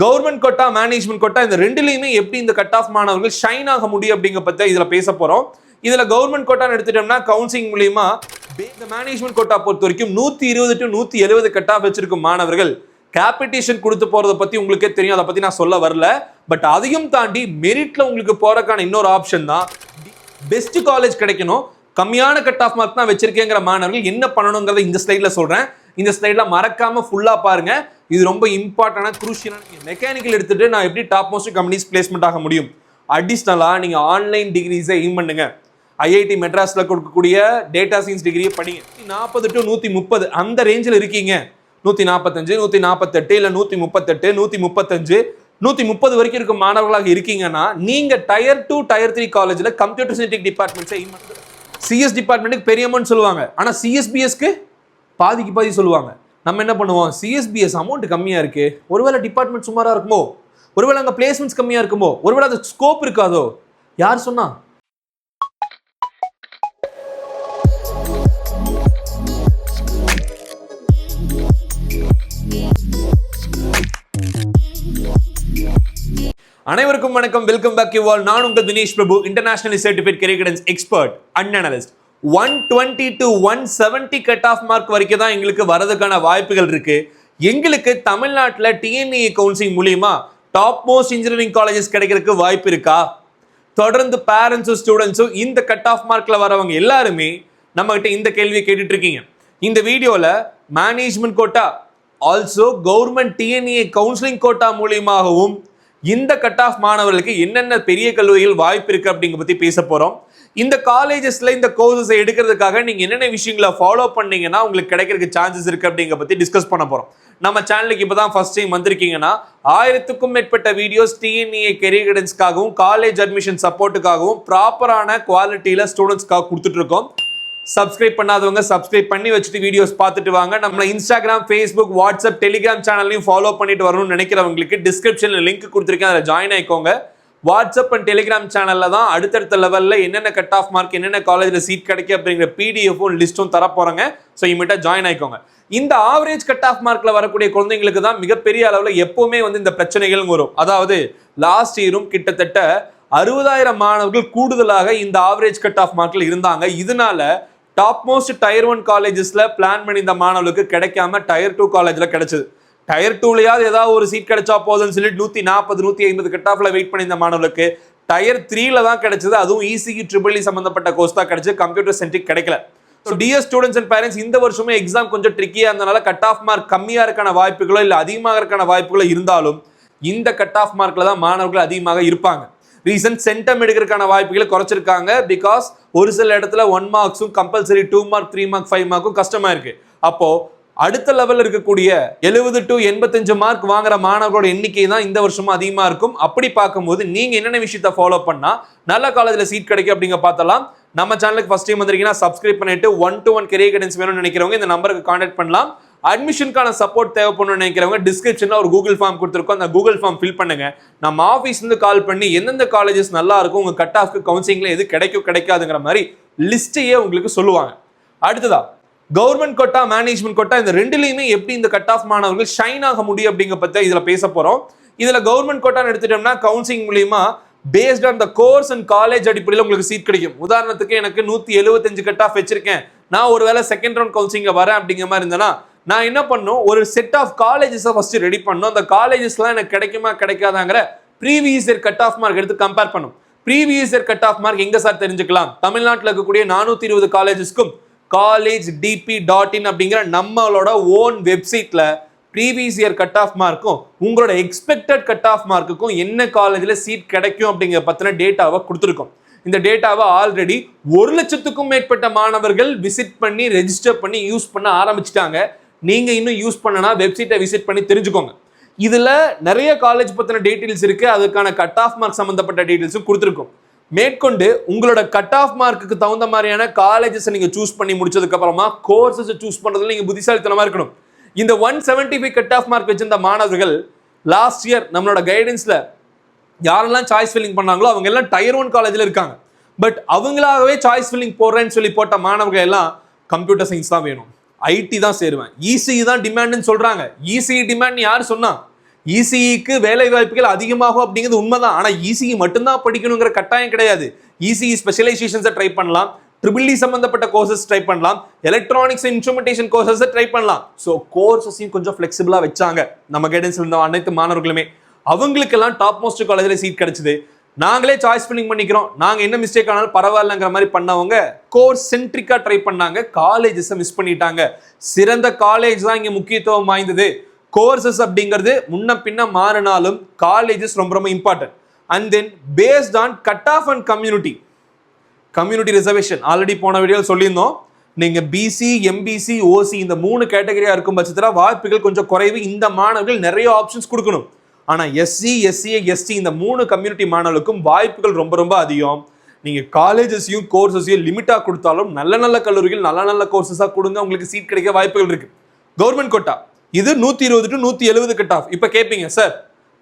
Government quota management quota இந்த ரெண்டுலயுமே எப்படி இந்த கட் ஆஃப் மாணவர்கள் ஷைன் ஆக முடியும் அப்படிங்கிற பத்தி இதுல பேச போறோம். இதுல கவர்மெண்ட் கோட்டான்னு எடுத்துட்டோம்னா கவுன்சிலிங் மூலியமா இந்த மேனேஜ்மெண்ட் கோட்டா பொறுத்த வரைக்கும் 120 to 170 கட் ஆஃப் வச்சிருக்கும் மாணவர்கள் கேபிட்டேஷன் கொடுத்து போறதை பத்தி உங்களுக்கே தெரியும். அதை பத்தி நான் சொல்ல வரல. பட் அதையும் தாண்டி மெரிட்ல உங்களுக்கு போறதுக்கான இன்னொரு ஆப்ஷன் தான் பெஸ்ட் காலேஜ் கிடைக்கணும், கம்மியான கட் ஆஃப் மார்க் தான் வச்சிருக்கேங்கிற மாணவர்கள் என்ன பண்ணணுங்கிறத இந்த ஸ்லைட்ல சொல்றேன். இந்த ஸ்லைட்ல மறக்காம ஃபுல்லா பாருங்க. இது ரொம்ப இம்பார்ட்டன்டான குரூஷியலான மெக்கானிக்கல் எடுத்துட்டு நான் எப்படி டாப் மோஸ்ட் கம்பெனிஸ் பிளேஸ்மெண்ட் ஆக முடியும். அடிஷ்னலா நீங்க ஆன்லைன் டிகிரிஸை எய்ம் பண்ணுங்க. ஐஐடி மெட்ராஸ்ல கொடுக்கக்கூடிய டேட்டா சயின்ஸ் டிகிரியை படிங்க. 40 to 130 அந்த ரேஞ்சில் இருக்கீங்க. 145 148 இல்ல 138 135 130 வரைக்கும் இருக்கும் மாணவர்களாக இருக்கீங்கன்னா நீங்க டயர் 2 டயர் 3 காலேஜ்ல கம்ப்யூட்டர் சயின்ஸ் டிபார்ட்மெண்ட்ஸை எய்ம் பண்ணுங்க. சிஎஸ் டிபார்ட்மெண்ட்டுக்கு பெரிய அமௌண்ட் சொல்லுவாங்க, ஆனா சிஎஸ்பிஎஸ்க்கு பாதிக்கு பாதி சொல்லுவாங்க. நம்ம என்ன பண்ணுவோம், சிஎஸ்பிஎஸ் அமௌண்ட் கம்மியா இருக்கு, ஒருவேளை டிபார்ட்மெண்ட் சுமாரா இருக்குமோ, ஒருவேளை அங்க பிளேஸ்மெண்ட்ஸ் கம்மியா இருக்குமோ, ஒருவேளை அது ஸ்கோப் இருக்காதோ, யார் சொன்னா? அனைவருக்கும் வணக்கம், வெல்கம் பேக் யூ ஆல். நான் உங்கள் Dinesh Prabhu, internationally certified career guidance expert and analyst. 120 to 170 cut off mark வரைக்கும் தான் எங்களுக்கு வரதுக்கான வாய்ப்புகள் இருக்கு. எங்களுக்கு தமிழ்நாட்டில் டிஎன்இ கவுன்சிலிங் மூலியமா டாப் மோஸ்ட் இன்ஜினியரிங் காலேஜஸ் கிடைக்கிறதுக்கு வாய்ப்பு இருக்கா? தொடர்ந்து பேரண்ட்ஸும் ஸ்டூடெண்ட்ஸும் இந்த கட் ஆஃப் மார்க்ல வரவங்க எல்லாருமே நம்ம கிட்ட இந்த கேள்வியை கேட்டுட்டு இருக்கீங்க. இந்த வீடியோல management quota also government TNE counselling quota மூலியமாகவும் இந்த கட் ஆஃப் மாணவர்களுக்கு என்னென்ன பெரிய கல்லூரிகள் வாய்ப்பு இருக்கு அப்படிங்கிற பத்தி பேச போறோம். இந்த காலேஜஸ்ல இந்த கோர்சஸ் எடுக்கிறதுக்காக நீங்க என்னென்ன விஷயங்களை ஃபாலோ பண்ணீங்கன்னா உங்களுக்கு கிடைக்கிறதுக்கு சான்சஸ் இருக்கு அப்படிங்கிற பத்தி டிஸ்கஸ் பண்ண போறோம். நம்ம சேனலுக்கு இப்பதான் ஃபர்ஸ்ட் டைம் வந்திருக்கீங்கன்னா 1000க்கும் மேற்பட்ட வீடியோஸ் டிஎன்இ கரியர் கைடன்ஸ்க்காகவும் காலேஜ் அட்மிஷன் சப்போர்ட்டுக்காகவும் ப்ராப்பரான குவாலிட்டியில ஸ்டூடெண்ட்ஸ்க்காக கொடுத்துட்டு இருக்கோம். சப்ஸ்கிரைப் பண்ணாதவங்க சப்ஸ்கிரைப் பண்ணி வச்சுட்டு வீடியோஸ் பார்த்துட்டு வாங்க. நம்ம இன்ஸ்டாகிராம், ஃபேஸ்புக், வாட்ஸ்அப், டெலிகிராம் சேனல்லையும் ஃபாலோ பண்ணிட்டு வரணும்னு நினைக்கிறவங்களுக்கு டிஸ்கிரிப்ஷன்ல லிங்க் கொடுத்துருக்கேன், அதில் ஜாயின் ஆயிக்கோங்க. வாட்ஸ்அப் அண்ட் டெலிகிராம் சேனல்ல தான் அடுத்தடுத்த லெவல்ல என்னென்ன கட் ஆஃப் மார்க், என்னென்ன காலேஜ்ல சீட் கிடைக்கும் அப்படிங்கிற பிடிஎஃப்பும் லிஸ்ட்டும் தர போறாங்க. ஸோ இமீடியட்டா ஜாயின் ஆயிக்கோங்க. இந்த ஆவரேஜ் கட் ஆஃப் மார்க்ல வரக்கூடிய குழந்தைங்களுக்கு தான் மிகப்பெரிய அளவுல எப்பவுமே இந்த பிரச்சனைகள் வரும். அதாவது லாஸ்ட் இயரும் கிட்டத்தட்ட 60,000 மாணவர்கள் கூடுதலாக இந்த ஆவரேஜ் கட் ஆஃப் மார்க்ல இருந்தாங்க. இதனால டாப் மோஸ்ட் டயர் 1 காலேஜஸ்ல பிளான் பண்ணி இந்த மாணவர்களுக்கு கிடைக்காம டயர் 2 காலேஜ்ல கிடைச்சது. டயர் 2லயாவது ஏதாவது ஒரு சீட் கிடைச்சா போதும்னு சொல்லிட்டு 140 150 கட் ஆஃப்ல வெயிட் பண்ணி இந்த மாணவர்களுக்கு டயர் 3ல தான் கிடைச்சது. அதுவும் இசிஇ ட்ரிபிள் சம்பந்தப்பட்ட கோர்ஸ் தான் கிடைச்சது, கம்ப்யூட்டர் சென்ட்ரிக் கிடைக்கல. So dear students and parents, இந்த வருஷமே எக்ஸாம் கொஞ்சம் ட்ரிக்கியா இருந்தனால கட் ஆஃப் மார்க் கம்மியா இருக்கான வாய்ப்புகளோ இல்லை அதிகமாக இருக்கான வாய்ப்புகளோ இருந்தாலும் இந்த கட் ஆஃப் மார்க்ல தான் மாணவர்கள் அதிகமாக இருப்பாங்க. ரீசன் சென்டம் எடுக்கிறதுக்கான வாய்ப்புகளை குறைச்சிருக்காங்க. பிகாஸ் ஒரு சில இடத்துல 1 மார்க்ஸும் கம்பல்சரி 2 மார்க் 3 மார்க் 5 மார்க்கும் கஷ்டமா இருக்கு. அப்போ அடுத்த லெவல் இருக்கக்கூடிய 70 to 85 மார்க் வாங்குற மாணவர்களோட எண்ணிக்கை தான் இந்த வருஷமும் அதிகமா இருக்கும். அப்படி பார்க்கும்போது நீங்க என்னென்ன விஷயத்த ஃபாலோ பண்ணா நல்ல காலேஜ்ல சீட் கிடைக்கும் அப்படிங்க பார்த்தலாம். நம்ம சேனலுக்கு ஃபர்ஸ்ட் டைம் வந்திருக்கீங்கன்னா சப்ஸ்கிரைப் பண்ணிட்டு 1-to-1 கரியர் கைடன்ஸ் வேணும்னு நினைக்கிறவங்க இந்த நம்பருக்கு கான்டாக்ட் பண்ணலாம். அட்மிஷனுக்கான சப்போர்ட் தேவைப்படணும்னு நினைக்கிறவங்க டிஸ்கிரிப்ஷன்ல ஒரு கூகுள் ஃபார்ம் கொடுத்துருக்கோம், அந்த கூகுள் ஃபார்ம் ஃபில் பண்ணுங்க. நம்ம ஆஃபீஸ்ல இருந்து கால் பண்ணி எந்தெந்த காலேஜஸ் நல்லா இருக்கும், உங்க கட் ஆஃப்க்கு கவுன்சிலிங்ல எது கிடைக்கும் கிடைக்காதுங்கிற மாதிரி லிஸ்டையே உங்களுக்கு சொல்லுவாங்க. அடுத்ததா கவர்மெண்ட் கோட்டா மேனேஜ்மெண்ட் கோட்டா இந்த ரெண்டுலயுமே எப்படி இந்த கட் ஆஃப் மாணவர்கள் ஷைன் ஆக முடியும் அப்படிங்கிற பத்தி இதுல பேச போறோம். இதுல கவர்மெண்ட் கோட்டான்னு எடுத்துட்டோம்னா கவுன்சிலிங் மூலியமா paste on the course and college அடிப்படையில் உங்களுக்கு சீட் கிடைக்கும். உதாரணத்துக்கு எனக்கு 175 கட் ஆஃப் வச்சிருக்கேன், நான் ஒருவேளை செகண்ட் ரவுண்ட் கவுன்சிலிங்ல வரேன் அப்படிங்கிற மாதிரி இருந்தேன்னா நான் என்ன பண்ணும், ஒரு செட் ஆஃப் காலேஜஸை ஃபர்ஸ்ட் ரெடி பண்ணும். அந்த காலேஜஸ்லாம் எனக்கு கிடைக்குமா கிடைக்காதாங்கிற previous year cut off mark எடுத்து கம்பேர் பண்ணும். Previous year cut off mark எங்க சார் தெரிஞ்சுக்கலாம்? தமிழ்நாட்டில் இருக்கக்கூடிய 420 காலேஜஸ்க்கும் college.dp.in அப்படிங்கிற நம்மளோட ஓன் வெப்சைட்ல ப்ரீவியஸ் இயர் கட் ஆஃப் மார்க்கும் உங்களோட எக்ஸ்பெக்டட் கட் ஆஃப் மார்க்குக்கும் என்ன காலேஜ்ல சீட் கிடைக்கும் அப்படிங்கிற பத்தின டேட்டாவை கொடுத்துருக்கோம். இந்த டேட்டாவை ஆல்ரெடி 1,00,000க்கும் மேற்பட்ட மாணவர்கள் விசிட் பண்ணி ரெஜிஸ்டர் பண்ணி யூஸ் பண்ண ஆரம்பிச்சிட்டாங்க. நீங்க இன்னும் யூஸ் பண்ணனா வெப்சைட்டை விசிட் பண்ணி தெரிஞ்சுக்கோங்க. இதுல நிறைய காலேஜ் பத்தின டீடைல்ஸ் இருக்கு, அதுக்கான கட் ஆஃப் மார்க் சம்பந்தப்பட்ட டீடைல்ஸும் கொடுத்துருக்கோம். மேற்கொண்டு உங்களோட கட் ஆஃப் மார்க்குக்கு தகுந்த மாதிரியான காலேஜஸ் நீங்க சூஸ் பண்ணி முடிச்சதுக்கு அப்புறமா கோர்சஸ் சூஸ் பண்றதுல நீங்க புத்திசாலித்தனமா இருக்கணும். இந்த 175 கட் ஆஃப் மார்க் வச்சிருந்த மாணவர்கள் லாஸ்ட் இயர் நம்மளோட கைடன்ஸ்ல யாரெல்லாம் சாய்ஸ் ஃபில்லிங் பண்ணாங்களோ அவங்க எல்லாம் டயர் 1 காலேஜ்ல இருக்காங்க. பட் அவங்களாகவே சாய்ஸ் ஃபில்லிங் போடுறேன்னு சொல்லி போட்ட மாணவர்கள் எல்லாம் கம்ப்யூட்டர் சயின்ஸ் தான் வேணும், ஐடி தான் சேருவேன், இசிஇ தான் டிமாண்ட்னு சொல்றாங்க. இசிஇ டிமாண்ட் யார் சொன்னா? இசிஇக்கு வேலை வாய்ப்புகள் அதிகமாகும் அப்படிங்கிறது உண்மைதான். ஆனா இசிஇ மட்டும்தான் படிக்கணுங்கிற கட்டாயம் கிடையாது. இசிஇ ஸ்பெஷலைசேஷன்ஸை ட்ரை பண்ணலாம், ட்ரிபிள் சம்பந்தப்பட்ட கோர்சஸ் ட்ரை பண்ணலாம், எலக்ட்ரானிக்ஸ் இன்ஸ்ட்ருமெண்டேஷன் கோர்சஸ் ட்ரை பண்ணலாம். ஸோ கோர்சஸையும் கொஞ்சம் ஃபிளெக்சிபிளா வச்சாங்க நம்ம கைடன்ஸ் இருந்த அனைத்து மாணவர்களுமே. அவங்களுக்கெல்லாம் டாப் மோஸ்ட் காலேஜில் சீட் கிடைச்சது. நாங்களே சாய்ஸ் பண்ணிக்கிறோம், நாங்க என்ன மிஸ்டேக் ஆனாலும் பரவாயில்லங்கிற மாதிரி பண்ணவங்க கோர்ஸ் சென்ட்ரிக்கா ட்ரை பண்ணாங்க, காலேஜஸ் மிஸ் பண்ணிட்டாங்க. சிறந்த காலேஜ் தான் இங்க முக்கியத்துவம் வாய்ந்தது. கோர்சஸ் அப்படிங்கிறது முன்ன பின்ன மாறினாலும் காலேஜஸ் ரொம்ப ரொம்ப important. And then based on cut off and community reservation already போன வீடியோவில் சொல்லியிருந்தோம். நீங்க பிசி, எம்பிசி, ஓசி இந்த 3 கேட்டகரியா இருக்கும் பட்சத்தில் வாய்ப்புகள் கொஞ்சம் குறைவு. இந்த மாணவர்கள் நிறைய ஆப்ஷன்ஸ் கொடுக்கணும். ஆனா எஸ்சி, எஸ்சிஏ, எஸ்டி இந்த 3 கம்யூனிட்டி மாணவர்களுக்கும் வாய்ப்புகள் ரொம்ப ரொம்ப அதிகம். நீங்க காலேஜஸையும் கோர்சஸையும் லிமிட்டா கொடுத்தாலும் நல்ல நல்ல கல்லூரிகள் நல்ல நல்ல கோர்சஸா கொடுங்க, உங்களுக்கு சீட் கிடைக்க வாய்ப்புகள் இருக்கு. கவர்மெண்ட் கோட்டா இது 120 to 170 கட் ஆஃப். இப்ப கேட்பீங்க, சார்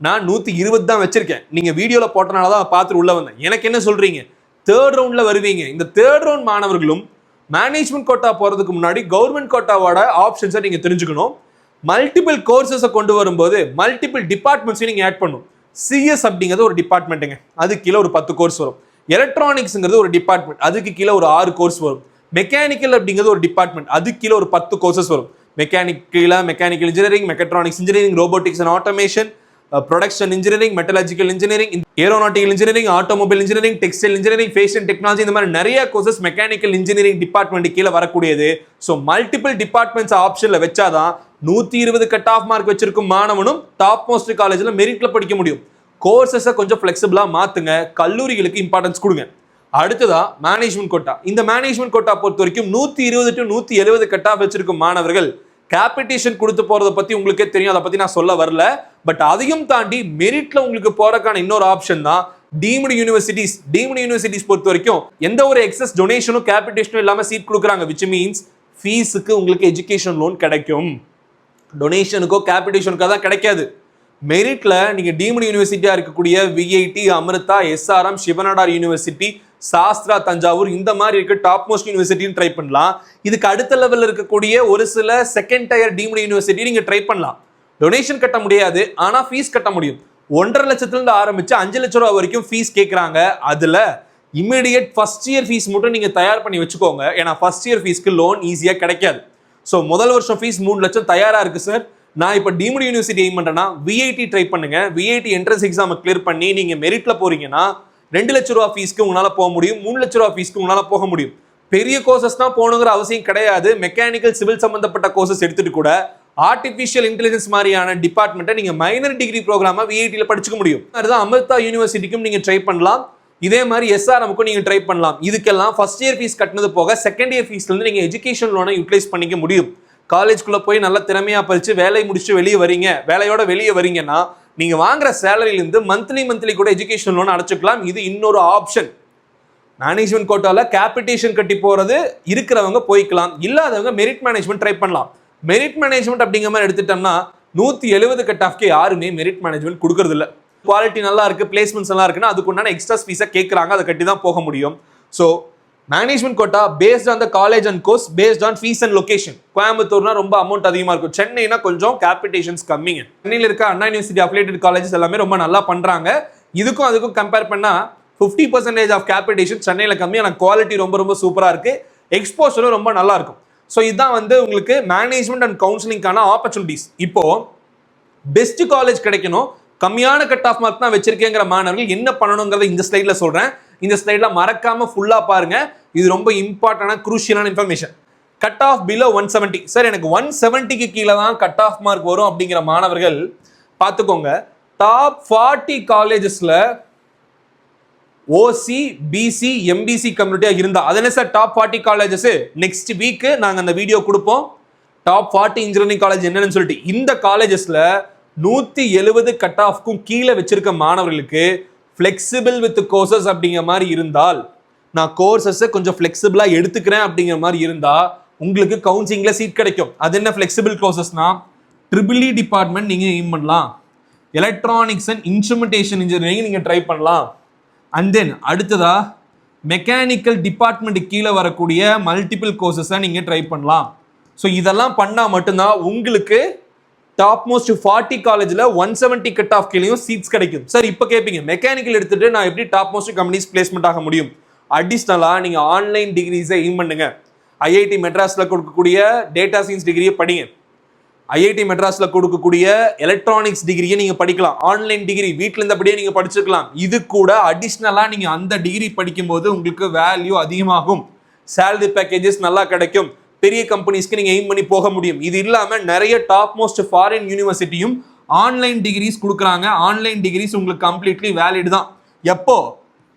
நான் 120 தான் வச்சிருக்கேன், நீங்க வீடியோல போட்டனால தான் பார்த்துட்டு உள்ள வந்தேன், எனக்கு என்ன சொல்றீங்க? தேர்ட் ரவுண்ட்ல வருவீங்க. இந்த தேர்ட் ரவுண்ட் மாணவர்களும் மேனேஜ்மெண்ட் கோட்டா போறதுக்கு முன்னாடி கவர்மெண்ட் கோட்டாவோட ஆப்ஷன்ஸை நீங்க தெரிஞ்சுக்கணும். மல்டிபிள் கோர்சஸை கொண்டு வரும்போது மல்டிபிள் டிபார்ட்மெண்ட்ஸையும் நீங்க ஆட் பண்ணும். சிஎஸ் அப்படிங்கிறது ஒரு டிபார்ட்மெண்ட்டுங்க, அது கீழே ஒரு 10 கோர்ஸ் வரும். எலக்ட்ரானிக்ஸ்ங்கிறது ஒரு டிபார்ட்மெண்ட், அதுக்கு கீழே ஒரு 6 கோர்ஸ் வரும். மெக்கானிக்கல் அப்படிங்கிறது ஒரு டிபார்ட்மெண்ட், அதுக்கு கீழே ஒரு 10 கோர்சஸ் வரும். Mechanical engineering, mechatronics engineering, robotics and automation, production engineering, metallurgical engineering, aeronautical engineering, automobile engineering, textile engineering, fashion technology, இந்த மாதிரி நிறைய கோர்சஸ் மெக்கானிக்கல் இன்ஜினியரிங் டிபார்ட்மெண்ட் கீழே வரக்கூடியது. ஸோ மல்டிபிள் டிபார்ட்மெண்ட்ஸ் ஆப்ஷன்ல வச்சாதான் 120 கட் ஆஃப் மார்க் வச்சிருக்கும் மாணவனும் டாப் மோஸ்ட் காலேஜ்ல மெரிட்ல படிக்க முடியும். கோர்சஸை கொஞ்சம் ஃபிளெக்சிபிளா மாத்துங்க, கல்லூரிகளுக்கு இம்பார்ட்டன்ஸ் கொடுங்க. அடுத்ததா மேனேஜ்மெண்ட் கோட்டா. இந்த மேனேஜ்மெண்ட் கோட்டா பொறுத்த வரைக்கும் 120 to 170 கட் ஆஃப் வச்சிருக்கும் மாணவர்கள் கேபிடேஷன் கொடுத்து போறதை பத்தி உங்களுக்கே தெரியும், அதை பத்தி நான் சொல்ல வரல. பட் அதையும் தாண்டி மெரிட்ல உங்களுக்கு போறதுக்கான இன்னொரு ஆப்ஷன் தான் டீம்டு யூனிவர்சிட்டிஸ். டீம்டு யூனிவர்சிட்டிஸ் பொறுத்த வரைக்கும் எந்த ஒரு எக்ஸஸ் டொனேஷனும் கேபிடேஷனும் இல்லாம சீட் கொடுக்குறாங்க, விச் மீன்ஸ் ஃபீஸுக்கு உங்களுக்கு எஜுகேஷன் லோன் கிடைக்கும். டொனேஷனுக்கோ கேபிடேஷனுக்கோ தான் கிடைக்காது. மெரிட்ல நீங்க டீம்டு யூனிவர்சிட்டியா இருக்கக்கூடிய VIT, Amrita, SRM, Shiv Nadar university, Sastra Thanjavur இந்த மாதிரி இருக்க டாப் மோஸ்ட் யூனிவர்சிட்டின்னு ட்ரை பண்ணலாம். இதுக்கு அடுத்த லெவலில் இருக்கக்கூடிய ஒரு சில செகண்ட் டயர் டீம்டு யூனிவர்சிட்டி நீங்க ட்ரை பண்ணலாம். டொனேஷன் கட்ட முடியாது, ஆனா ஃபீஸ் கட்ட முடியும். 1.5 லட்சத்துல ஆரம்பிச்சு 5 லட்சம் ரூபாய் வரைக்கும் ஃபீஸ் கேட்கறாங்க. அதுல இமிடியேட் ஃபர்ஸ்ட் இயர் ஃபீஸ் மட்டும் நீங்க தயார் பண்ணி வச்சுக்கோங்க, ஏன்னா ஃபர்ஸ்ட் இயர் ஃபீஸ்க்கு லோன் ஈஸியா கிடைக்காது. ஸோ முதல் வருஷம் ஃபீஸ் 3 லட்சம் தயாரா இருக்கு சார், நான் இப்போ டீம்டு யூனிவர்சிட்டி எய்ம் பண்றேன்னா விஐடி ட்ரை பண்ணுங்க. விஐடி என்ட்ரன்ஸ் எக்ஸாம் கிளியர் பண்ணி நீங்க மெரிட்ல போறீங்கன்னா 2 லட்சம் ரூபாய் ஃபீஸ்க்கு உங்களால போக முடியும், 3 லட்சம் ரூபாய் ஃபீஸ்க்கு உங்களால போக முடியும். பெரிய கோர்சஸ் தான் போகணுங்கிற அவசியம் கிடையாது. மெக்கானிக்கல், சிவில் சம்பந்தப்பட்ட கோர்சஸ் எடுத்துட்டு கூட ஆர்டிஃபிஷியல் இன்டெலிஜென்ஸ் மாதிரியான டிபார்ட்மெண்ட்டை நீங்க மைனர் டிகிரி ப்ரோக்ராமா விஐடியில் படிச்சுக்க முடியும். அதுதான் அமிர்தா யூனிவர்சிட்டிக்கும் நீங்க ட்ரை பண்ணலாம். இதே மாதிரி எஸ்ஆர்எம்க்கும் நீங்க ட்ரை பண்ணலாம். இதுக்கெல்லாம் ஃபர்ஸ்ட் இயர் ஃபீஸ் கட்டினது போக செகண்ட் இயர் ஃபீஸ்ல இருந்து நீங்க எஜுகேஷன் லோனை யூட்டிலைஸ் பண்ணிக்க முடியும். காலேஜ்குள்ள போய் நல்ல திறமையா படிச்சு வேலை முடிச்சு வெளியே வரீங்க, வேலையோட வெளியே வரீங்கன்னா நீங்க வாங்குற சேலரியிலிருந்து மந்த்லி கூட எஜுகேஷன் லோன் அடைச்சுக்கலாம். இது இன்னொரு ஆப்ஷன். மேனேஜ்மெண்ட் கோட்டால கேபிடேஷன் கட்டி போறது இருக்கிறவங்க போய்க்கலாம், இல்லாதவங்க மெரிட் மேனேஜ்மெண்ட் ட்ரை பண்ணலாம். மெரிட் மேனேஜ்மெண்ட் அப்படிங்கிற மாதிரி எடுத்துட்டோம்னா 170 கட் ஆஃப்க்கு யாருமே மெரிட் மேனேஜ்மெண்ட் கொடுக்கறது இல்லை. குவாலிட்டி நல்லா இருக்கு, பிளேஸ்மெண்ட்ஸ் நல்லா இருக்குன்னா அதுக்கு உண்டான எக்ஸ்ட்ரா ஃபீஸை கேட்கறாங்க, அதை கட்டி தான் போக முடியும். So management quota based on the college and course, based on fees and location. கோயம்புத்தூர்னா ரொம்ப அமௌண்ட் அதிகமா இருக்கும், சென்னைனா கொஞ்சம் கேபிடேஷன்ஸ் கம்மிங்க. சென்னையில் இருக்க அண்ணா யூனிவர்சிட்டி அஃபிலியேட்டட் காலேஜஸ் எல்லாமே ரொம்ப நல்லா பண்றாங்க. இதுக்கும் அதுக்கும் கம்பேர் பண்ணா 50% ஆஃப் கேபிடேஷன் சென்னையில் கம்மி, ஆனால் குவாலிட்டி ரொம்ப ரொம்ப சூப்பரா இருக்கு, எக்ஸ்போஷரும் ரொம்ப நல்லா இருக்கும். ஸோ இதுதான் வந்து உங்களுக்கு மேனேஜ்மெண்ட் அண்ட் கவுன்சிலிங்கான ஆப்பர்ச்சுனிட்டிஸ். இப்போ பெஸ்ட் காலேஜ் கிடைக்கணும், கம்மியான கட் ஆஃப் மார்க் தான் வச்சிருக்கேங்கிற மாணவர்கள் என்ன பண்ணணுங்கிறத இந்த ஸ்லைட்ல சொல்றேன். இந்த ஸ்லைட்ல மறக்காம ஃபுல்லா பாருங்க, இது ரொம்ப இம்பார்ட்டன்டான குரூஷியலான information. Cut off below 170. Sir எனக்கு 170க்கு கீழே தான் கட் ஆஃப் மார்க் வரும் அப்படிங்கிற மாணவர்கள் பார்த்துக்கோங்க. டாப் 40 காலேஜஸ்ல ஓசி, பிசி, எம்பிசி கம்யூனிட்டியா இருந்தா அது என்ன sir top 40 colleges? Next week நாங்க அந்த வீடியோ கொடுப்போம். டாப் 40 இன்ஜினியரிங் காலேஜ் என்னன்னு சொல்லிட்டு இந்த காலேஜஸ்ல 170 கட் ஆஃப்க்கும் கீழே வச்சிருக்க மாணவர்களுக்கு ஃபிளெக்சிபிள் வித் கோர்சஸ் அப்படிங்கிற மாதிரி இருந்தால், நான் கோர்சஸை கொஞ்சம் ஃபிளெக்சிபிளா எடுத்துக்கிறேன் அப்படிங்கிற மாதிரி இருந்தா உங்களுக்கு கவுன்சிலிங்ல சீட் கிடைக்கும். அது என்ன ஃபிளெக்சிபிள் கோர்சஸ்னா ட்ரிபிள் டிபார்ட்மெண்ட் நீங்க எய்ம் பண்ணலாம், எலக்ட்ரானிக்ஸ் அண்ட் இன்ஸ்ட்ருமெண்டேஷன் இன்ஜினியரிங் நீங்க ட்ரை பண்ணலாம். அண்ட் தென் அடுத்ததா மெக்கானிக்கல் டிபார்ட்மெண்ட் கீழே வரக்கூடிய மல்டிபிள் கோர்சஸை நீங்க ட்ரை பண்ணலாம். ஸோ இதெல்லாம் பண்ணா மட்டும்தான் உங்களுக்கு டாப் மோஸ்ட் 40 காலேஜ்ல 170 கட் ஆஃப் கீழயும் சீட்ஸ் கிடைக்கும். சார் இப்போ கேட்பீங்க மெக்கானிக்கல் எடுத்துட்டு நான் எப்படி டாப் மோஸ்ட் கம்பெனிஸ் பிளேஸ்மெண்ட் ஆக முடியும்? அடிஷ்னலா நீங்க ஆன்லைன் டிகிரிஸை எய்ம் பண்ணுங்க. ஐஐடி மெட்ராஸ்ல கொடுக்கக்கூடிய டேட்டா சயின்ஸ் டிகிரியை படிங்க. ஐஐடி மெட்ராஸ்ல கொடுக்கக்கூடிய எலக்ட்ரானிக்ஸ் டிகிரியை நீங்க படிக்கலாம். ஆன்லைன் டிகிரி வீட்டில் இருந்தபடியே நீங்க படிச்சுக்கலாம். இது கூட அடிஷ்னலா நீங்க அந்த டிகிரி படிக்கும் போது உங்களுக்கு வேல்யூ அதிகமாகும். சேலரி பேக்கேஜஸ் நல்லா கிடைக்கும். பெரிய கம்பெனிஸ்க்கு நீங்க எய்ம் பண்ணி போக முடியும். இது இல்லாம நிறைய டாப் மோஸ்ட் ஃபாரின் யூனிவர்சிட்டியும் ஆன்லைன் டிகிரிஸ் கொடுக்குறாங்க. ஆன்லைன் டிகிரிஸ் உங்களுக்கு கம்ப்ளீட்லி வேலிட் தான். எப்போ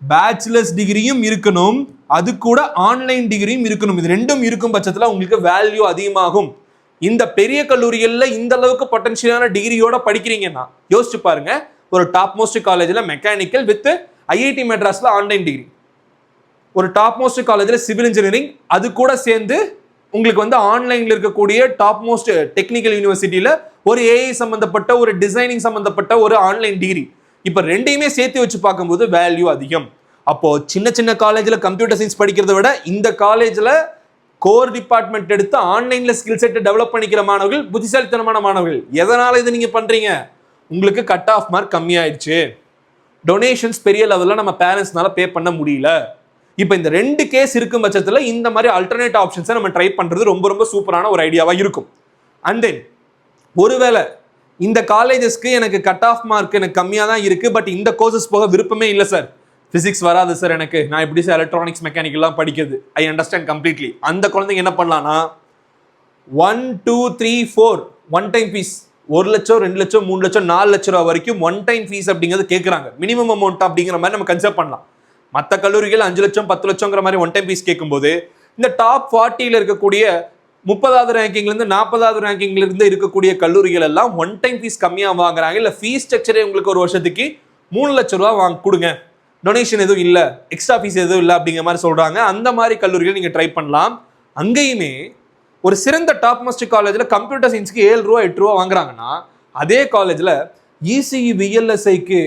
பேச்சுலர்ஸ் டிகிரியும் இருக்கணும், அது கூட ஆன்லைன் டிகிரியும் இருக்கணும். இது ரெண்டும் இருக்கும் பட்சத்தில் உங்களுக்கு வேல்யூ அதிகமாகும். இந்த பெரிய கல்லூரிகள்ல இந்த அளவுக்கு பொட்டன்ஷியலான டிகிரியோட படிக்கிறீங்கன்னா யோசிச்சு பாருங்க. ஒரு டாப் மோஸ்ட் காலேஜ்ல மெக்கானிக்கல் வித் ஐஐடி மெட்ராஸ்ல ஆன்லைன் டிகிரி, ஒரு டாப் மோஸ்ட் காலேஜ்ல சிவில் இன்ஜினியரிங், அது கூட சேர்ந்து உங்களுக்கு வந்து ஆன்லைன்ல இருக்கக்கூடிய டாப் மோஸ்ட் டெக்னிக்கல் யூனிவர்சிட்டியில ஒரு ஏஐ சம்பந்தப்பட்ட ஒரு டிசைனிங் சம்பந்தப்பட்ட ஒரு ஆன்லைன் டிகிரி. இப்ப ரெண்டையுமே சேர்த்து வச்சு பார்க்கும்போது வேல்யூ அதிகம். அப்போ சின்ன சின்ன காலேஜ்ல கம்ப்யூட்டர் சயின்ஸ் படிக்கிறத விட இந்த காலேஜ்ல கோர் டிபார்ட்மெண்ட் எடுத்து ஆன்லைன்ல ஸ்கில் செட் டெவலப் பண்ணிக்கிற மாணவர்கள் புத்திசாலித்தனமான மாணவர்கள். எதனால இது நீங்க பண்றீங்க? உங்களுக்கு கட் ஆஃப் மார்க் கம்மியாயிடுச்சு, டொனேஷன்ஸ் பெரிய லெவல்ல நம்ம பேரண்ட்ஸ்னால பே பண்ண முடியல. இப்போ இந்த ரெண்டு கேஸ் இருக்கும் பட்சத்தில் இந்த மாதிரி அல்டர்னேட் ஆப்ஷன்ஸை நம்ம ட்ரை பண்ணுறது ரொம்ப ரொம்ப சூப்பரான ஒரு ஐடியாவாக இருக்கும். அண்ட் தென் ஒருவேளை இந்த காலேஜஸ்க்கு எனக்கு கட் ஆஃப் மார்க் எனக்கு கம்மியாக தான் இருக்குது, பட் இந்த கோர்சஸ் போக விருப்பமே இல்லை சார், ஃபிசிக்ஸ் வராது சார் எனக்கு, நான் எப்படி சார் எலக்ட்ரானிக்ஸ் மெக்கானிக்கெல்லாம் படிக்கிறது, ஐ அண்டர்ஸ்டாண்ட் கம்ப்ளீட்லி. அந்த குழந்தைங்க என்ன பண்ணலாம்னா 1 2 3 4 ஒன் டைம் ஃபீஸ் 1 லட்சம் 2 லட்சம் 3 லட்சம் 4 லட்சம் ரூபா வரைக்கும் ஒன் டைம் ஃபீஸ் அப்படிங்கிறது கேட்குறாங்க. மினிமம் அமௌண்ட் அப்படிங்கிற மாதிரி நம்ம கன்சிடர் பண்ணலாம். மற்ற கல்லூரிகள் 5 லட்சம் 10 லட்சங்கிற மாதிரி ஒன் டைம் ஃபீஸ் கேட்கும்போது இந்த டாப் 40ல இருக்கக்கூடிய 30வது ரேங்கிங்ல இருந்து 40வது ரேங்கிங்ல இருந்து இருக்கக்கூடிய கல்லூரிகள் எல்லாம் ஒன் டைம் ஃபீஸ் கம்மியா வாங்குறாங்க. இல்ல ஃபீஸ் ஸ்ட்ரக்சரே உங்களுக்கு ஒரு வருஷத்துக்கு 3 லட்சம் ரூபா கொடுங்க, டொனேஷன் எதுவும் இல்ல, எக்ஸ்ட்ரா ஃபீஸ் எதுவும் இல்லை அப்படிங்கிற மாதிரி சொல்றாங்க. அந்த மாதிரி கல்லூரிகள் நீங்க ட்ரை பண்ணலாம். அங்கேயுமே ஒரு சிறந்த டாப் மோஸ்ட் காலேஜ்ல கம்ப்யூட்டர் சயின்ஸ்க்கு 7 ரூபா 8 ரூபா வாங்குறாங்கன்னா அதே காலேஜ்ல இசிஇ விஎல்எஸ்ஐக்கு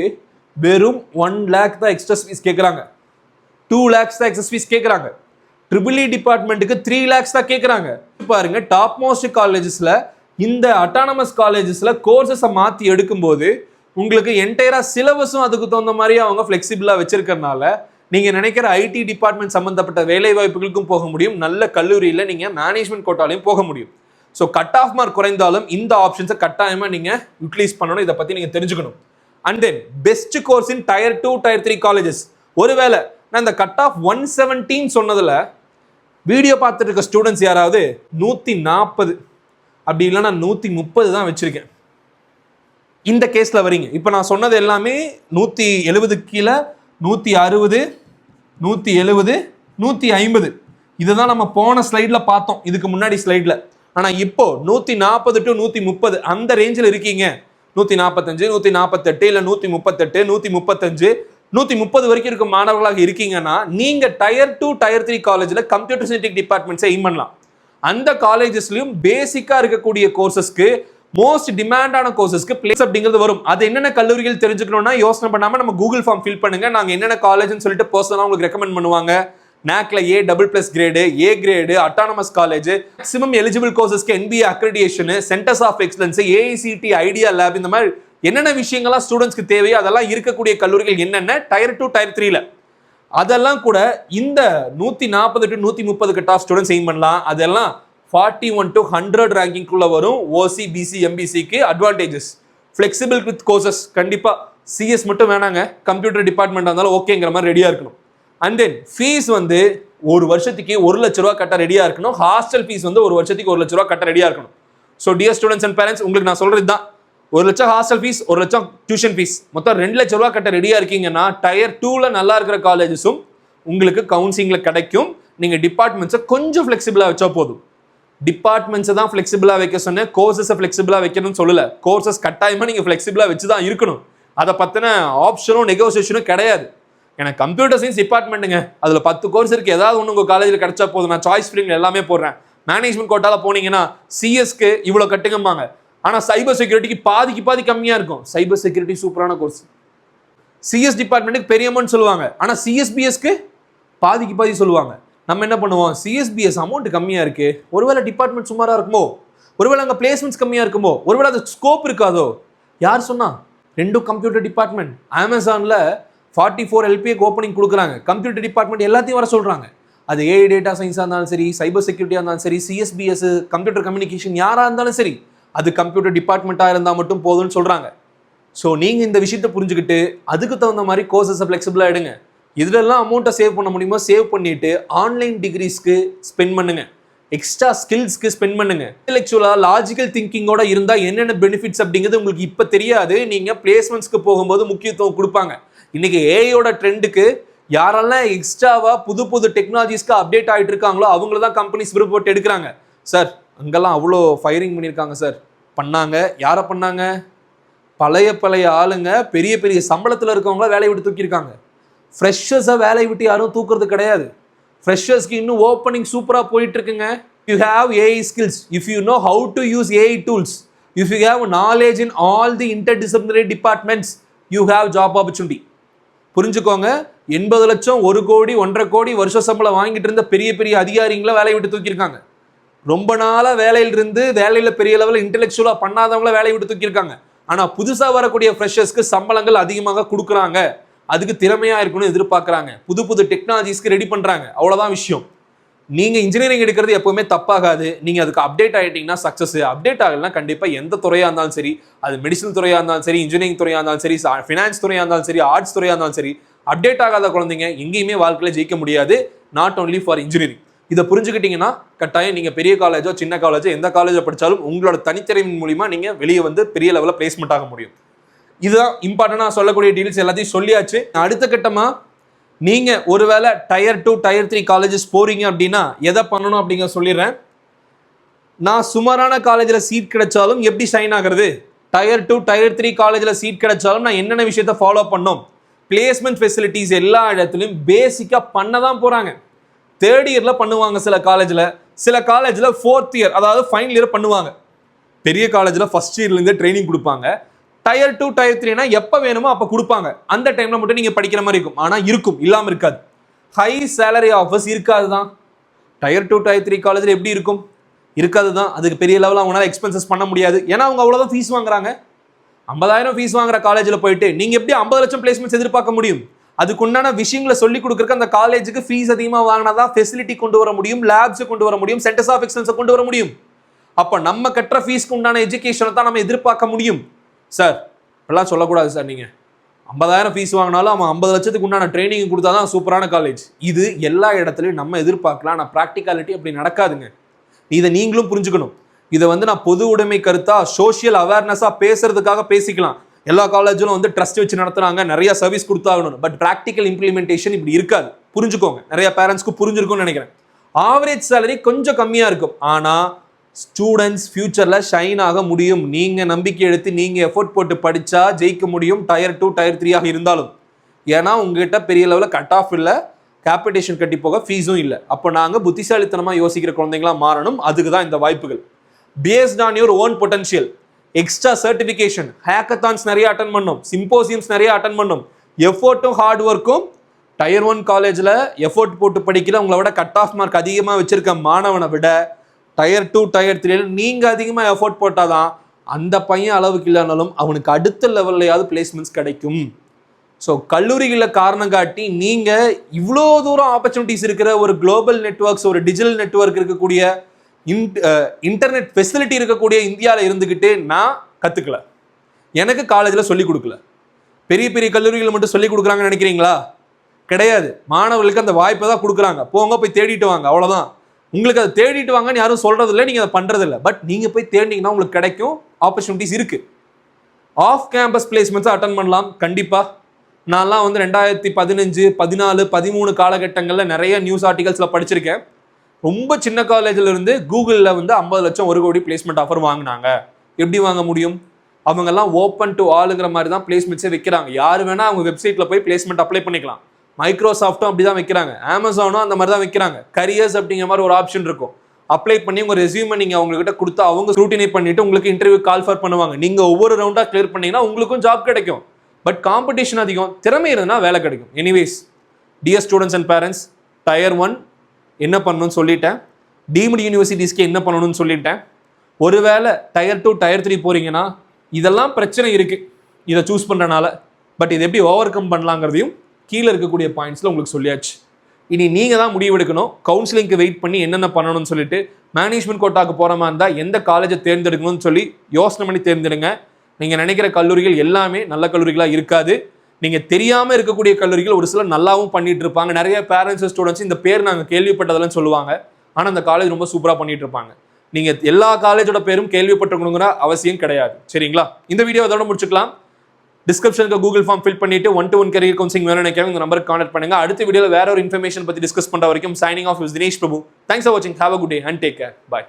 வெறும் 1 lakh தான் எக்ஸ்ட்ரா ஃபீஸ் கேட்குறாங்க, 2 lakhs தான் எக்ஸ்ட்ரா ஃபீஸ் கேட்குறாங்க. ட்ரிபிள் டிபார்ட்மெண்ட்டுக்கு 3 lakhs தான் கேட்குறாங்க. பாருங்க, டாப் மோஸ்ட் காலேஜஸ்ல இந்த அட்டானமஸ் காலேஜஸ்ல கோர்சஸை மாற்றி எடுக்கும்போது உங்களுக்கு என்டையரா சிலபஸும் அதுக்கு தகுந்த மாதிரி அவங்க ஃபிளெக்சிபிளா வச்சிருக்கிறதுனால நீங்க நினைக்கிற ஐடி டிபார்ட்மெண்ட் சம்பந்தப்பட்ட வேலை வாய்ப்புகளுக்கும் போக முடியும், நல்ல கல்லூரியில் நீங்க மேனேஜ்மெண்ட் கோட்டாலையும் போக முடியும். ஸோ கட் ஆஃப் மார்க் குறைந்தாலும் இந்த ஆப்ஷன்ஸை கட்டாயமா நீங்க யூட்டிலைஸ் பண்ணணும். இதை பத்தி நீங்க தெரிஞ்சுக்கணும். And then best course in tier 2 tier 3 colleges. ஒருவேளை நான் இந்த கட் ஆஃப் 117 சொன்னதுல வீடியோ பார்த்துட்டு இருக்க ஸ்டூடெண்ட்ஸ் யாராவது 140 அப்படி இல்லைன்னா 130 தான் வச்சிருக்கேன், இந்த கேஸ்ல வரீங்க. இப்போ நான் சொன்னது எல்லாமே 170 கீழே 160 170 150 இதுதான் நம்ம போன ஸ்லைட்ல பார்த்தோம், இதுக்கு முன்னாடி ஸ்லைட்ல. ஆனா இப்போ 140 to 130 அந்த ரேஞ்சில் இருக்கீங்க. 145 148 இல்ல 138 135 130 வரைக்கும் இருக்க மாணவர்களாக இருக்கீங்கன்னா நீங்க டயர் 2 டயர் 3 காலேஜ்ல கம்ப்யூட்டர் சயின்ஸ் டிபார்ட்மெண்ட்ஸை எய்ம் பண்ணலாம். அந்த காலேஜஸ்லயும் பேசிக்கா இருக்கக்கூடிய கோர்சஸ்க்கு மோஸ்ட் டிமாண்டான கோர்சஸ்க்கு பிளேஸ் அப்படிங்கிறது வரும். அது என்னென்ன கல்லூரிகள் தெரிஞ்சுக்கணும்னா யோசனை பண்ணாம நம்ம கூகுள் ஃபார்ம் ஃபில் பண்ணுங்க. நாங்க என்னென்ன காலேஜ்னு சொல்லிட்டு பர்சனலா உங்களுக்கு ரெக்கமெண்ட் பண்ணுவாங்க. நாக்ல A++ grade, A grade, autonomous college, maximum eligible கோர்சஸ்க்கு NBA accreditation, centres of excellence, AICT, idea lab, இந்த மாதிரி என்னென்ன விஷயங்கள்லாம் ஸ்டூடெண்ட்ஸ்க்கு தேவையோ அதெல்லாம் இருக்கக்கூடிய கல்லூரிகள் என்னென்ன டயர் 2 டயர் 3ல அதெல்லாம் கூட இந்த 140 to 130 cut off students aim பண்ணலாம். அதெல்லாம் 41 to 100 ரேங்கிங்குள்ள வரும். ஓசி பிசி எம்பிசிக்கு அட்வான்டேஜஸ், ஃபிளெக்சிபிள் வித் கோர்சஸ். கண்டிப்பா சிஎஸ் மட்டும் வேணாங்க, கம்ப்யூட்டர் டிபார்ட்மெண்ட் இருந்தாலும் ஓகேங்கிற மாதிரி ரெடியா இருக்கணும். அண்ட் தென் ஃபீஸ் வந்து ஒரு வருஷத்துக்கு 1 லட்ச ரூபா கட்ட ரெடியா இருக்கணும். ஹாஸ்டல் ஃபீஸ் வந்து ஒரு வருஷத்துக்கு 1 லட்ச ரூபா கட்ட ரெடியா இருக்கணும். So dear students and parents, உங்களுக்கு நான் சொல்றது தான், 1 லட்சம் ஹாஸ்டல் ஃபீஸ், 1 லட்சம் டியூஷன் ஃபீஸ், மொத்தம் 2 லட்ச ரூபா கட்ட ரெடியா இருக்கீங்கன்னா டயர் 2ல நல்லா இருக்கிற காலேஜஸும் உங்களுக்கு கவுன்சிலிங்ல கிடைக்கும். நீங்க டிபார்ட்மெண்ட்ஸை கொஞ்சம் ஃபிளெக்சிபிளா வச்சா போதும். டிபார்ட்மெண்ட்ஸை தான் ஃபிளெக்சிபிளா வைக்க சொன்னேன், கோர்சஸை ஃபிளெக்சிபிளா வைக்கணும்னு சொல்லல. கோர்சஸ் கட்டாயமா நீங்க ஃபிளெக்சிபிளா வச்சு தான் இருக்கணும். அதை பத்தின ஆப்ஷனும் நெகோசியேஷனும் கிடையாது. எனக்கு கம்ப்யூட்டர் சயின்ஸ் டிபார்ட்மெண்ட்டுங்க, அதுல 10 கோர்ஸ் இருக்கு, ஏதாவது ஒன்று உங்க காலேஜில் கிடைச்சா போதும், நான் சாய்ஸ் ஃப்ரீங்க எல்லாமே போடுறேன். மேனேஜ்மெண்ட் கோட்டால போனீங்கன்னா சிஎஸ்க்கு இவ்வளோ கட்டுங்கம்பாங்க, ஆனா சைபர் செக்யூரிட்டிக்கு பாதி கம்மியா இருக்கும். சைபர் செக்யூரிட்டி சூப்பரான கோர்ஸ். சிஎஸ் டிபார்ட்மெண்ட்டுக்கு பெரிய அமௌண்ட் சொல்லுவாங்க, ஆனா சிஎஸ்பிஎஸ்க்கு பாதி சொல்லுவாங்க. நம்ம என்ன பண்ணுவோம், சிஎஸ்பிஎஸ் அமௌண்ட் கம்மியா இருக்கு, ஒருவேளை டிபார்ட்மெண்ட் சுமாரா இருக்குமோ, ஒருவேளை அங்கே பிளேஸ்மெண்ட்ஸ் கம்மியாக இருக்குமோ, ஒருவேளை அது ஸ்கோப் இருக்காதோ? யார் சொன்னா? ரெண்டும் கம்ப்யூட்டர் டிபார்ட்மெண்ட். அமேசானில் 44 LPA ஓப்பனிங் கொடுக்குறாங்க. கம்ப்யூட்டர் டிபார்ட்மெண்ட் எல்லாத்தையும் வர சொல்கிறாங்க. அது ஏஐ டேட்டா சயின்ஸாக இருந்தாலும் சரி, சைபர் செக்யூரிட்டியாக இருந்தாலும் சரி, சிஎஸ்பிஎஸ் கம்ப்யூட்டர் கம்யூனிகேஷன் யாராக இருந்தாலும் சரி, அது கம்ப்யூட்டர் டிபார்ட்மெண்ட்டாக இருந்தால் மட்டும் போதும்னு சொல்கிறாங்க. ஸோ நீங்கள் இந்த விஷயத்தை புரிஞ்சுக்கிட்டு அதுக்கு தகுந்த மாதிரி கோர்சஸை ஃப்ளெக்சிபிளாக எடுங்க. இதுலெல்லாம் அமௌண்ட்டை சேவ் பண்ண முடியுமோ சேவ் பண்ணிவிட்டு ஆன்லைன் டிகிரிஸ்க்கு ஸ்பெண்ட் பண்ணுங்க, எக்ஸ்ட்ரா ஸ்கில்ஸ்க்கு ஸ்பெண்ட் பண்ணுங்க. இன்டெலெக்சுவலாக லாஜிக்கல் திங்கிங்கோட இருந்தால் என்னென்ன பெனிஃபிட்ஸ் அப்படிங்கிறது உங்களுக்கு இப்போ தெரியாது. நீங்கள் பிளேஸ்மெண்ட்ஸ்க்கு போகும்போது முக்கியத்துவம் கொடுப்பாங்க. இன்னைக்கு ஏஐயோட ட்ரெண்டுக்கு யாரெல்லாம் எக்ஸ்ட்ராவாக புது புது டெக்னாலஜிஸ்க்கு அப்டேட் ஆகிட்டு இருக்காங்களோ அவங்கள தான் கம்பெனிஸ் விருப்பப்பட்டு எடுக்கிறாங்க. சார் அங்கெல்லாம் அவ்வளோ ஃபயரிங் பண்ணியிருக்காங்க சார். பண்ணாங்க. யாரை பண்ணாங்க? பழைய ஆளுங்க பெரிய பெரிய சம்பளத்தில் இருக்கவங்கள வேலையை விட்டு தூக்கியிருக்காங்க. ஃப்ரெஷர்ஸை வேலையை விட்டு யாரும் தூக்குறது கிடையாது. ஃப்ரெஷர்ஸ்க்கு இன்னும் ஓப்பனிங் சூப்பராக போயிட்டு இருக்குங்க. You have AI skills, if you know how to use AI tools, if you have knowledge in all the interdisciplinary departments, you have job opportunity. புரிஞ்சுக்கோங்க. 80 லட்சம் 1 கோடி 1.5 கோடி வருஷ சம்பளம் வாங்கிட்டு இருந்த பெரிய பெரிய அதிகாரிகளை வேலையை விட்டு தூக்கியிருக்காங்க. ரொம்ப நாளாக வேலையில் பெரிய லெவலில் இன்டெலெக்சுவலாக பண்ணாதவங்கள வேலையை விட்டு தூக்கியிருக்காங்க. ஆனால் புதுசாக வரக்கூடிய ஃப்ரெஷர்ஸ்க்கு சம்பளங்கள் அதிகமாக கொடுக்குறாங்க. அதுக்கு திறமையாக இருக்கணும்னு எதிர்பார்க்குறாங்க. புது புது டெக்னாலஜிஸ்க்கு ரெடி பண்ணுறாங்க. அவ்வளோதான் விஷயம். நீங்கள் இன்ஜினியரிங் எடுக்கிறது எப்போவுமே தப்பாகாது. நீங்கள் அதுக்கு அப்டேட் ஆகிட்டீங்கன்னா சக்ஸஸ். அப்டேட் ஆகலைன்னா கண்டிப்பாக எந்த துறையாக இருந்தாலும் சரி, அது மெடிசன் துறையாக இருந்தாலும் சரி, இன்ஜினியரிங் துறையாக இருந்தாலும் சரி, ஃபினான்ஸ் துறையாக இருந்தாலும் சரி, ஆர்ட்ஸ் துறையாக இருந்தாலும் சரி, அப்டேட் ஆகாத குழந்தைங்க எங்கேயுமே வாழ்க்கையில் ஜெயிக்க முடியாது. Not only for engineering. இதை புரிஞ்சுக்கிட்டீங்கன்னா கட்டாயம் நீங்கள் பெரிய காலேஜோ சின்ன காலேஜோ எந்த காலேஜோ படித்தாலும் உங்களோட தனித்திறமையின் மூலிமா நீங்கள் வெளியே வந்து பெரிய லெவலில் பிளேஸ்மெண்ட் ஆக முடியும். இதுதான் இம்பார்ட்டண்டாக சொல்லக்கூடிய டீல்ஸ் எல்லாத்தையும் சொல்லியாச்சு. அடுத்த கட்டமாக நீங்கள் ஒருவேளை Tier 2 Tier 3 காலேஜஸ் போகிறீங்க அப்படின்னா எதை பண்ணணும் அப்படிங்கிற சொல்லிடுறேன். நான் சுமாரான காலேஜில் சீட் கிடைச்சாலும் எப்படி ஷைன் ஆகிறது, Tier 2 Tier 3 காலேஜில் சீட் கிடைச்சாலும் நான் என்னென்ன விஷயத்தை ஃபாலோ பண்ணோம், பிளேஸ்மெண்ட் ஃபெசிலிட்டிஸ் எல்லா இடத்துலையும் பேசிக்காக பண்ண தான் போகிறாங்க. 3rd இயரில் பண்ணுவாங்க சில காலேஜில் 4th இயர் அதாவது ஃபைனல் இயர் பண்ணுவாங்க. பெரிய காலேஜில் ஃபர்ஸ்ட் இயர்லேருந்து ட்ரைனிங் கொடுப்பாங்க. Tier 2 Tier 3 எப்போ வேணுமோ அப்போ கொடுப்பாங்க. அந்த டைமில் மட்டும் நீங்கள் படிக்கிற மாதிரி இருக்கும். ஆனால் இருக்கும், இல்லாமல் இருக்காது. ஹை சேலரி ஆஃபர்ஸ் இருக்காது தான். Tier 2 Tier 3 காலேஜில் எப்படி இருக்கும்? இருக்காது தான். அதுக்கு பெரிய லெவலில் அவங்களால எக்ஸ்பென்சஸ் பண்ண முடியாது. ஏன்னா அவங்க அவ்வளோதான் ஃபீஸ் வாங்குறாங்க. 50,000 ஃபீஸ் வாங்குற காலேஜில் போயிட்டு நீங்கள் எப்படி 50 லட்சம் பிளேஸ்மெண்ட்ஸ் எதிர்பார்க்க முடியும்? அதுக்குண்டான விஷயங்களை சொல்லிக் கொடுக்குறக்கு அந்த காலேஜுக்கு ஃபீஸ் அதிகமாக வாங்கினா தான் ஃபெசிலிட்டி கொண்டு வர முடியும், லேப்ஸ் கொண்டு வர முடியும், சென்டர்ஸ் ஆஃப் எக்ஸலன்ஸை கொண்டு வர முடியும். அப்போ நம்ம கட்டுற ஃபீஸ்க்கு உண்டான எஜுகேஷனை தான் நம்ம எதிர்பார்க்க முடியும். சார் இப்பெல்லாம் சொல்லக்கூடாது சார். நீங்கள் 50,000 ஃபீஸ் வாங்கினாலும் அவன் 50 லட்சத்துக்கு உண்டான ட்ரைனிங் கொடுத்தா தான் சூப்பரான காலேஜ். இது எல்லா இடத்துலையும் நம்ம எதிர்பார்க்கலாம். ஆனால் ப்ராக்டிகாலிட்டி அப்படி நடக்காதுங்க. இதை நீங்களும் புரிஞ்சுக்கணும். இதை வந்து நான் பொது உடைமை கருத்தா சோஷியல் அவேர்னஸாக பேசுறதுக்காக பேசிக்கலாம். எல்லா காலேஜிலும் வந்து ட்ரஸ்ட் வச்சு நடத்துறாங்க, நிறைய சர்வீஸ் கொடுத்தாகணும். பட் ப்ராக்டிக்கல் இம்ப்ளிமெண்டேஷன் இப்படி இருக்காது. புரிஞ்சுக்கோங்க. நிறைய பேரண்ட்ஸ்க்கு புரிஞ்சிருக்கும்னு நினைக்கிறேன். ஆவரேஜ் சேலரி கொஞ்சம் கம்மியாக இருக்கும். ஆனால் ஸ்டூடெண்ட்ஸ் ஃபியூச்சரில் ஷைன் ஆக முடியும். நீங்கள் நம்பிக்கை எடுத்து நீங்கள் எஃபோர்ட் போட்டு படித்தா ஜெயிக்க முடியும். Tier 2 Tier 3 இருந்தாலும். ஏன்னா உங்ககிட்ட பெரிய லெவலில் கட் ஆஃப் இல்லை, கேபிடேஷன் கட்டி போக ஃபீஸும் இல்லை. அப்போ நாங்கள் புத்திசாலித்தனமாக யோசிக்கிற குழந்தைங்களா மாறணும். அதுக்கு தான் இந்த வாய்ப்புகள். Based on your own potential, extra certification, hackathons நிறைய அட்டன் பண்ணும், சிம்போசியம்ஸ் நிறைய அட்டன் பண்ணும். எஃபோர்ட்டும் ஹார்ட் ஒர்க்கும். Tier 1 காலேஜில் எஃபோர்ட் போட்டு படிக்கல உங்களை விட கட் ஆஃப் மார்க் அதிகமாக வச்சிருக்க மாணவனை விட Tier 2 Tier 3 நீங்கள் அதிகமாக எஃபோர்ட் போட்டால் தான் அந்த பையன் அளவுக்கு இல்லைனாலும் அவனுக்கு அடுத்த லெவல்லையாவது பிளேஸ்மெண்ட்ஸ் கிடைக்கும். ஸோ கல்லூரிகளில் காரணம் காட்டி நீங்கள் இவ்வளோ தூரம் ஆப்பர்ச்சுனிட்டிஸ் இருக்கிற ஒரு குளோபல் நெட்வொர்க்ஸ், ஒரு டிஜிட்டல் நெட்வொர்க் இருக்கக்கூடிய இன்டர்நெட் ஃபெசிலிட்டி இருக்கக்கூடிய இந்தியாவில் இருந்துக்கிட்டு நான் கற்றுக்கல. எனக்கு காலேஜில் சொல்லிக் கொடுக்கல. பெரிய பெரிய கல்லூரிகளை மட்டும் சொல்லிக் கொடுக்குறாங்கன்னு நினைக்கிறீங்களா? கிடையாது. மாணவர்களுக்கு அந்த வாய்ப்பை தான் கொடுக்குறாங்க. போங்க போய் தேடிட்டு வாங்க, அவ்வளோதான். உங்களுக்கு அதை தேடிட்டு வாங்கன்னு யாரும் சொல்கிறதில்ல, நீங்கள் அதை பண்ணுறதில்ல. பட் நீங்கள் போய் தேடினீங்கன்னா உங்களுக்கு கிடைக்கும். ஆப்பர்ச்சுனிட்டிஸ் இருக்குது. ஆஃப் கேம்பஸ் பிளேஸ்மெண்ட்ஸை அட்டன் பண்ணலாம் கண்டிப்பாக. நான்லாம் வந்து 2015, 14, 13 காலகட்டங்களில் நிறைய நியூஸ் ஆர்டிகல்ஸில் படிச்சிருக்கேன். ரொம்ப சின்ன காலேஜில் இருந்து கூகுளில் வந்து 50 லட்சம் 1 கோடி பிளேஸ்மெண்ட் ஆஃபர் வாங்கினாங்க. எப்படி வாங்க முடியும்? அவங்கெல்லாம் ஓப்பன் டு ஆளுங்கிற மாதிரி தான் பிளேஸ்மெண்ட்ஸே வைக்கிறாங்க. யார் வேணால் அவங்க வெப்சைட்டில் போய் பிளேஸ்மெண்ட் அப்ளை பண்ணிக்கலாம். மைக்ரோசாஃப்ட்டும் அப்படி தான் வைக்கிறாங்க, அமேசானும் அந்த மாதிரி தான் வைக்கிறாங்க. கரியர்ஸ் அப்படிங்கிற மாதிரி ஒரு ஆப்ஷன் இருக்கும். அப்ளை பண்ணி உங்கள் ரெஸ்யூமை நீங்கள் அவங்ககிட்ட கொடுத்தா அவங்க ஸ்க்ரூட்டினை பண்ணிவிட்டு உங்களுக்கு இன்டர்வியூ கால் ஃபார் பண்ணுவாங்க. நீங்கள் ஒவ்வொரு ரவுண்டாக கிளியர் பண்ணிங்கன்னா உங்களுக்கும் ஜாப் கிடைக்கும். பட் காம்படிஷன் அதிகம். திறமை இருந்தால் வேலை கிடைக்கும். Anyways, dear students and parents, Tier 1 என்ன பண்ணணும்னு சொல்லிட்டேன். டீம்டு யூனிவர்சிட்டிஸ்க்கு என்ன பண்ணணும்னு சொல்லிட்டேன். ஒருவேளை டயர் 2 டயர் 3 போறீங்கன்னா இதெல்லாம் பிரச்சனை இருக்கு இதை சூஸ் பண்றனால. பட் இது எப்படி ஓவர் கம் பண்ணலாங்கிறதையும் கீழே இருக்கக்கூடிய பாயிண்ட்ஸ்ல உங்களுக்கு சொல்லியாச்சு. இனி நீங்க தான் முடிவெடுக்கணும். கவுன்சிலிங்க்கு வெயிட் பண்ணி என்னென்ன பண்ணணும்னு சொல்லிட்டு மேனேஜ்மெண்ட் கோட்டாக்கு போற மாதிரி இருந்தா எந்த காலேஜை தேர்ந்தெடுக்கணும்னு சொல்லி யோசனை பண்ணி தேர்ந்தெடுங்க. நீங்க நினைக்கிற கல்லூரிகள் எல்லாமே நல்ல கல்லூரிகளா இருக்காது. நீங்க தெரியாம இருக்கக்கூடிய கல்லூரிகள் ஒரு சில நல்லாவும் பண்ணிட்டு இருப்பாங்க. நிறைய பேரண்ட்ஸ் ஸ்டூடெண்ட்ஸ் இந்த பேர் நாங்க கேள்விப்பட்டதெல்லாம் சொல்லுவாங்க. ஆனா அந்த காலேஜ் ரொம்ப சூப்பரா பண்ணிட்டு இருப்பாங்க. நீங்க எல்லா காலேஜோட பேரும் கேள்விப்பட்டிருக்கணுங்கிற அவசியம் கிடையாது. சரிங்களா? இந்த வீடியோ அதோட முடிச்சுக்கலாம். டிஸ்கிரிப்ஷனுக்கு கூகுள் ஃபார்ம் ஃபில் பண்ணிட்டு 1-to-1 கரியர் கவுன்சிலிங் வேணும்னு நினைக்கிறவங்க இந்த நம்பருக்கு கான்டாக்ட் பண்ணுங்க. அடுத்த வீடியோல வேற ஒரு இன்ஃபர்மேஷன் பத்தி டிஸ்கஸ் பண்ற வரைக்கும் signing off Dinesh Prabhu. Thanks for வாட்சிங். Have a good day and take care. By.